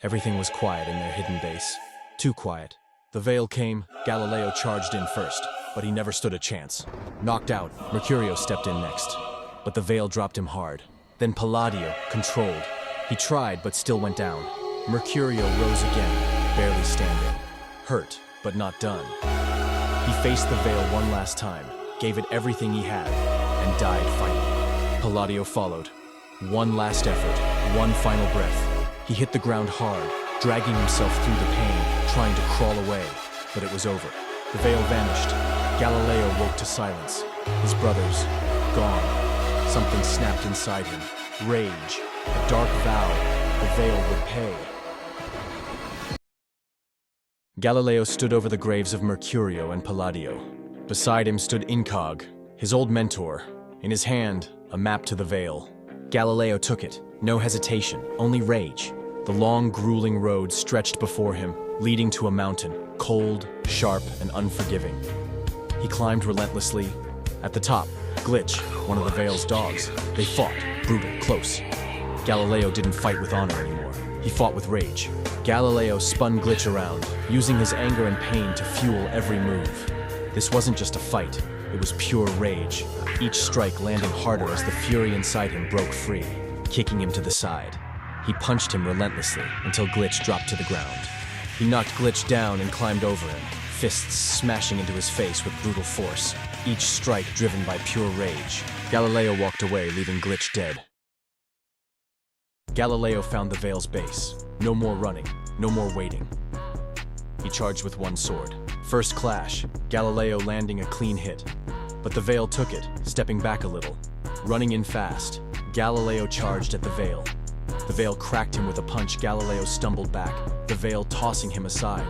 Everything was quiet in their hidden base. Too quiet. The Veil came, Galileo charged in first, but he never stood a chance. Knocked out, Mercurio stepped in next. But the Veil dropped him hard. Then Palladio, controlled. He tried, but still went down. Mercurio rose again, barely standing. Hurt, but not done. He faced the Veil one last time, gave it everything he had, and died fighting. Palladio followed. One last effort, one final breath. He hit the ground hard, dragging himself through the pain, trying to crawl away, but it was over. The Veil vanished. Galileo woke to silence. His brothers, gone. Something snapped inside him. Rage, a dark vow the Veil would pay. Galileo stood over the graves of Mercurio and Palladio. Beside him stood Incog, his old mentor. In his hand, a map to the Veil. Galileo took it, no hesitation, only rage. The long, grueling road stretched before him, leading to a mountain, cold, sharp, and unforgiving. He climbed relentlessly. At the top, Glitch, one of the Veil's dogs. They fought, brutal, close. Galileo didn't fight with honor anymore. He fought with rage. Galileo spun Glitch around, using his anger and pain to fuel every move. This wasn't just a fight, it was pure rage, each strike landing harder as the fury inside him broke free, kicking him to the side. He punched him relentlessly until Glitch dropped to the ground. He knocked Glitch down and climbed over him, fists smashing into his face with brutal force, each strike driven by pure rage. Galileo walked away, leaving Glitch dead. Galileo found the Veil's base. No more running, no more waiting. He charged with one sword. First clash, Galileo landing a clean hit. But the Veil took it, stepping back a little. Running in fast, Galileo charged at the Veil. The Veil cracked him with a punch. Galileo stumbled back, the Veil tossing him aside.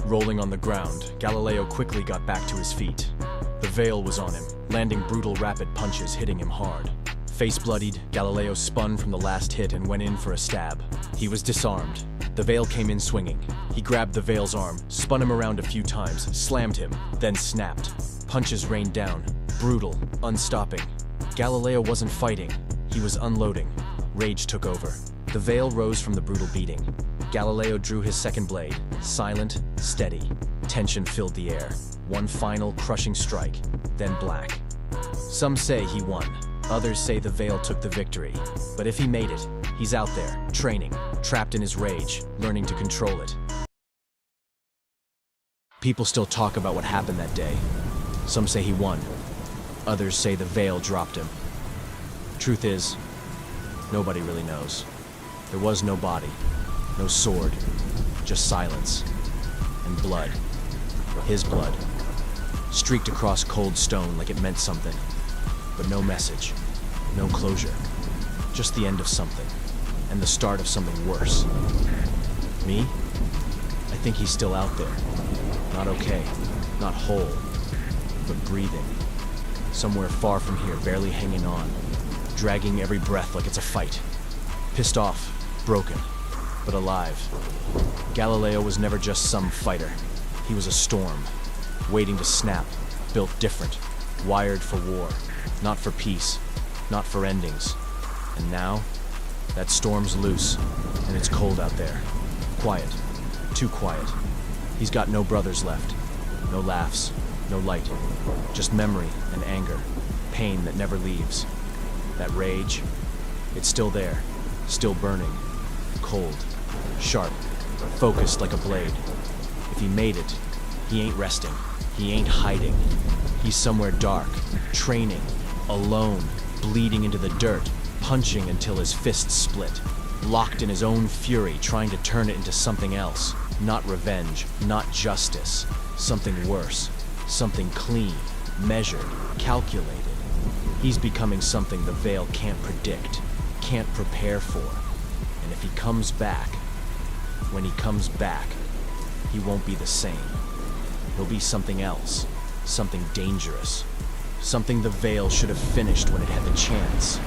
Rolling on the ground, Galileo quickly got back to his feet. The Veil was on him, landing brutal rapid punches, hitting him hard. Face bloodied, Galileo spun from the last hit and went in for a stab. He was disarmed. The Veil came in swinging. He grabbed the Veil's arm, spun him around a few times, slammed him, then snapped. Punches rained down, brutal, unstopping. Galileo wasn't fighting, he was unloading. Rage took over. The Veil rose from the brutal beating. Galileo drew his second blade, silent, steady. Tension filled the air. One final crushing strike, then black. Some say he won. Others say the Veil took the victory. But if he made it, he's out there, training, trapped in his rage, learning to control it. People still talk about what happened that day. Some say he won. Others say the Veil dropped him. Truth is, nobody really knows. There was no body, no sword, just silence and blood. His blood, streaked across cold stone like it meant something. But no message, no closure, just the end of something, and the start of something worse. Me? I think he's still out there. Not okay, not whole, but breathing. Somewhere far from here, barely hanging on, dragging every breath like it's a fight. Pissed off, broken, but alive. Galileo was never just some fighter. He was a storm, waiting to snap, built different, wired for war. Not for peace, not for endings. And now, that storm's loose, and it's cold out there. Quiet, too quiet. He's got no brothers left. No laughs, no light. Just memory and anger, pain that never leaves. That rage, it's still there, still burning. Cold, sharp, focused like a blade. If he made it, he ain't resting. He ain't hiding. He's somewhere dark, training, alone, bleeding into the dirt, punching until his fists split, locked in his own fury, trying to turn it into something else. Not revenge, not justice, something worse, something clean, measured, calculated. He's becoming something the Veil can't predict, can't prepare for. And if he comes back, when he comes back, he won't be the same. He'll be something else, something dangerous. Something the Veil should have finished when it had the chance.